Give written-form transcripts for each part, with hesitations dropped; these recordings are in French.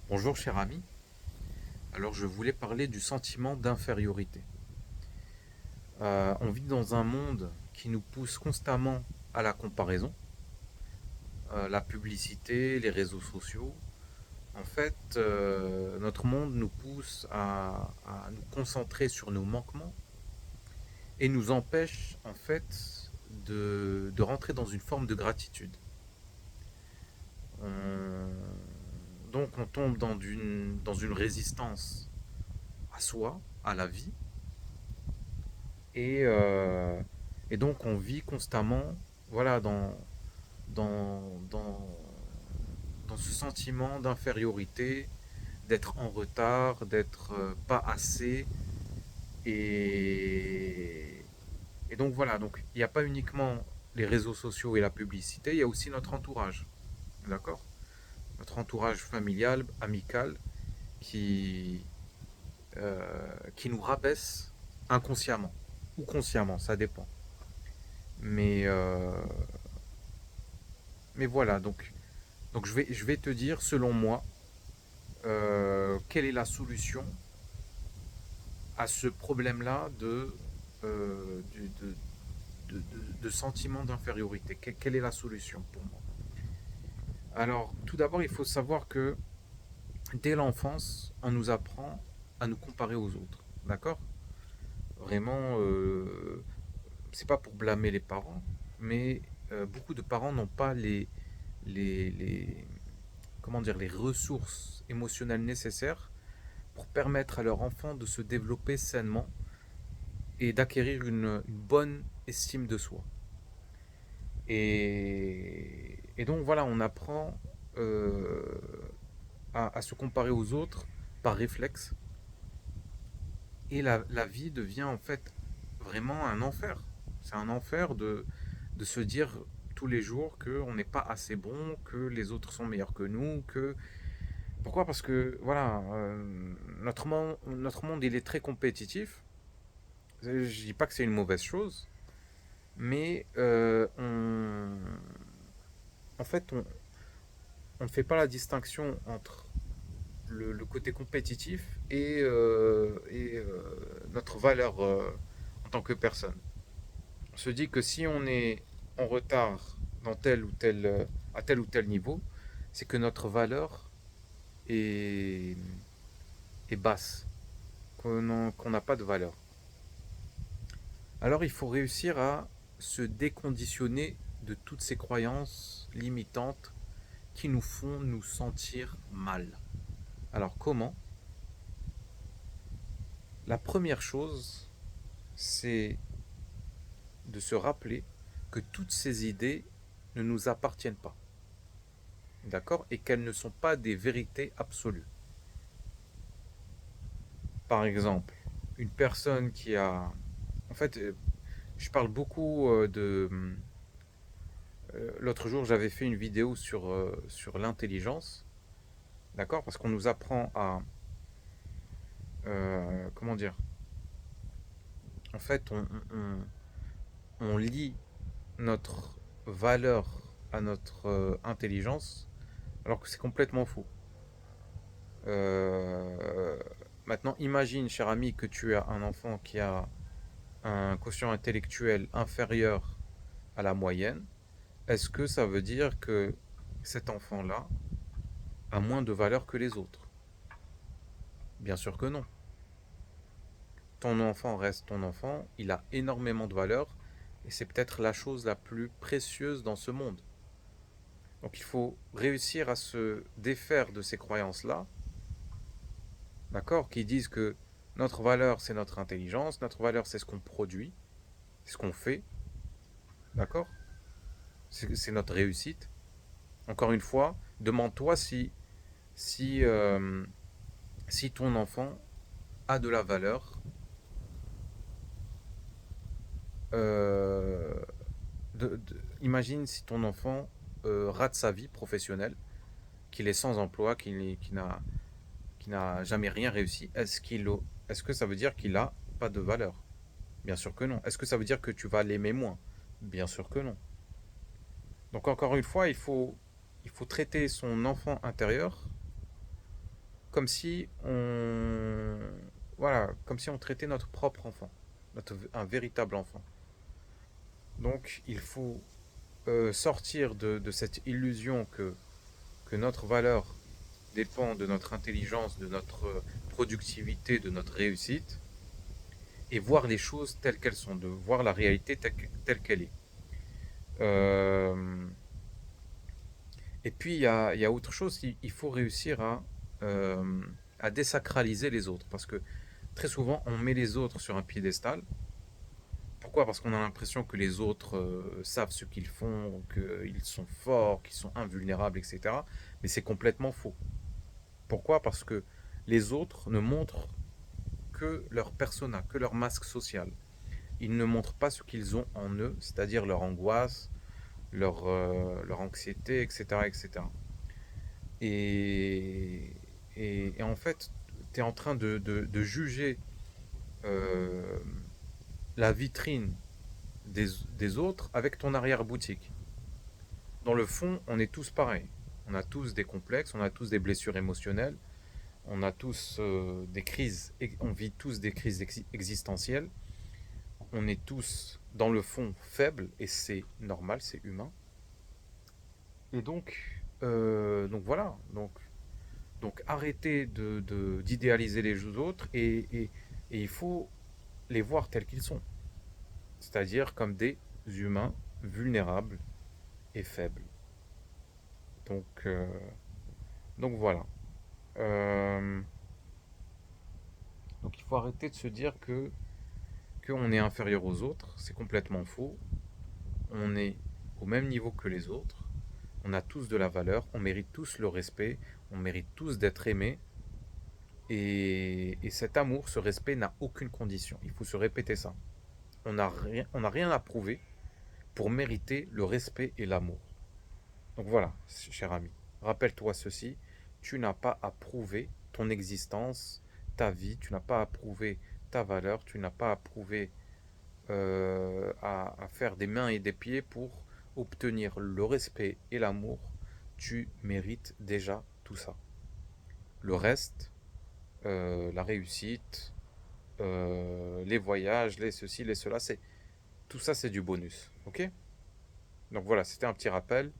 Bonjour cher ami, alors je voulais parler du sentiment d'infériorité. On vit dans un monde qui nous pousse constamment à la comparaison, la publicité, les réseaux sociaux. En fait, notre monde nous pousse à nous concentrer sur nos manquements et nous empêche en fait de rentrer dans une forme de gratitude. Donc on tombe dans une résistance à soi, à la vie, et, euh, et donc on vit constamment, voilà, dans, dans, dans ce sentiment d'infériorité, d'être en retard, d'être pas assez. Et, et donc voilà, donc il n'y a pas uniquement les réseaux sociaux et la publicité, il y a aussi notre entourage, d'accord? Notre entourage familial, amical, qui, qui nous rabaisse inconsciemment ou consciemment, ça dépend. Mais, euh, mais voilà, donc je vais te dire, selon moi, quelle est la solution à ce problème-là de sentiment d'infériorité. Quelle est la solution pour moi? Alors, tout d'abord, il faut savoir que dès l'enfance, on nous apprend à nous comparer aux autres. D'accord? Vraiment, c'est pas pour blâmer les parents, mais beaucoup de parents n'ont pas les, comment dire, les ressources émotionnelles nécessaires pour permettre à leur enfant de se développer sainement et d'acquérir une bonne estime de soi. Et donc voilà, on apprend euh, à se comparer aux autres par réflexe. Et la vie devient en fait vraiment un enfer. C'est un enfer de se dire tous les jours qu'on n'est pas assez bon, que les autres sont meilleurs que nous, que... Pourquoi? Parce que voilà, notre monde il est très compétitif. Je dis pas que c'est une mauvaise chose, mais en fait, on ne fait pas la distinction entre le côté compétitif et notre valeur en tant que personne. On se dit que si on est en retard dans à tel ou tel niveau, c'est que notre valeur est, est basse, qu'on n'a pas de valeur. Alors il faut réussir à se déconditionner de toutes ces croyances limitantes qui nous font nous sentir mal. Alors comment? La première chose, c'est de se rappeler que toutes ces idées ne nous appartiennent pas, d'accord? Et qu'elles ne sont pas des vérités absolues. Par exemple, une personne qui a... En fait, je parle beaucoup l'autre jour, j'avais fait une vidéo sur l'intelligence, d'accord? Parce qu'on nous apprend à... comment dire? En fait, on lie notre valeur à notre intelligence, alors que c'est complètement faux. Euh, Maintenant, imagine, cher ami, que tu as un enfant qui a un quotient intellectuel inférieur à la moyenne. Est-ce que ça veut dire que cet enfant-là a moins de valeur que les autres? Bien sûr que non. Ton enfant reste ton enfant, il a énormément de valeur, et c'est peut-être la chose la plus précieuse dans ce monde. Donc il faut réussir à se défaire de ces croyances-là, d'accord, qui disent que notre valeur c'est notre intelligence, notre valeur c'est ce qu'on produit, c'est ce qu'on fait, d'accord? C'est notre réussite. Encore une fois, demande-toi si, euh, si ton enfant a de la valeur. euh, Imagine si ton enfant rate sa vie professionnelle, qu'il est sans emploi, qu'il n'a jamais rien réussi. Est-ce que ça veut dire qu'il a pas de valeur? Bien sûr que non. Est-ce que ça veut dire que tu vas l'aimer moins? Bien sûr que non. Donc encore une fois, il faut traiter son enfant intérieur comme si on, voilà, comme si on traitait notre propre enfant, un véritable enfant. Donc, il faut sortir de cette illusion que notre valeur dépend de notre intelligence, de notre productivité, de notre réussite, et voir les choses telles qu'elles sont, de voir la réalité telle qu'elle est. Euh, et puis, il y a autre chose, il faut réussir à désacraliser les autres, parce que très souvent, on met les autres sur un piédestal. Pourquoi? Parce qu'on a l'impression que les autres savent ce qu'ils font, qu'ils sont forts, qu'ils sont invulnérables, etc. Mais c'est complètement faux. Pourquoi? Parce que les autres ne montrent que leur persona, que leur masque social. Ils ne montrent pas ce qu'ils ont en eux, c'est-à-dire leur angoisse, leur anxiété, etc. etc. Et, et en fait, tu es en train de juger euh, la vitrine des, des autres avec ton arrière-boutique. Dans le fond, on est tous pareils. On a tous des complexes, on a tous des blessures émotionnelles, on a tous des crises, on vit tous des crises existentielles. On est tous, dans le fond, faibles et c'est normal, c'est humain. Et donc voilà. Donc arrêtez d'idéaliser les autres et il faut les voir tels qu'ils sont. C'est-à-dire comme des humains vulnérables et faibles. Donc, euh, donc voilà. Euh, donc il faut arrêter de se dire que qu'on est inférieur aux autres. C'est complètement faux. On est au même niveau que les autres. On a tous de la valeur. On mérite tous le respect. On mérite tous d'être aimés. Et cet amour, ce respect n'a aucune condition. Il faut se répéter ça. On n'a rien à prouver pour mériter le respect et l'amour. Donc voilà, cher ami, rappelle-toi ceci, tu n'as pas à prouver ton existence, ta vie, tu n'as pas à prouver ta valeur, tu n'as pas à prouver à faire des mains et des pieds pour obtenir le respect et l'amour. Tu mérites déjà tout ça. Le reste, la réussite, les voyages, les ceci, les cela, c'est tout ça, c'est du bonus. Ok? Donc voilà, c'était un petit rappel.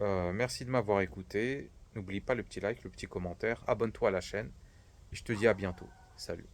Merci de m'avoir écouté. N'oublie pas le petit like, le petit commentaire. Abonne-toi à la chaîne. Et je te dis à bientôt. Salut.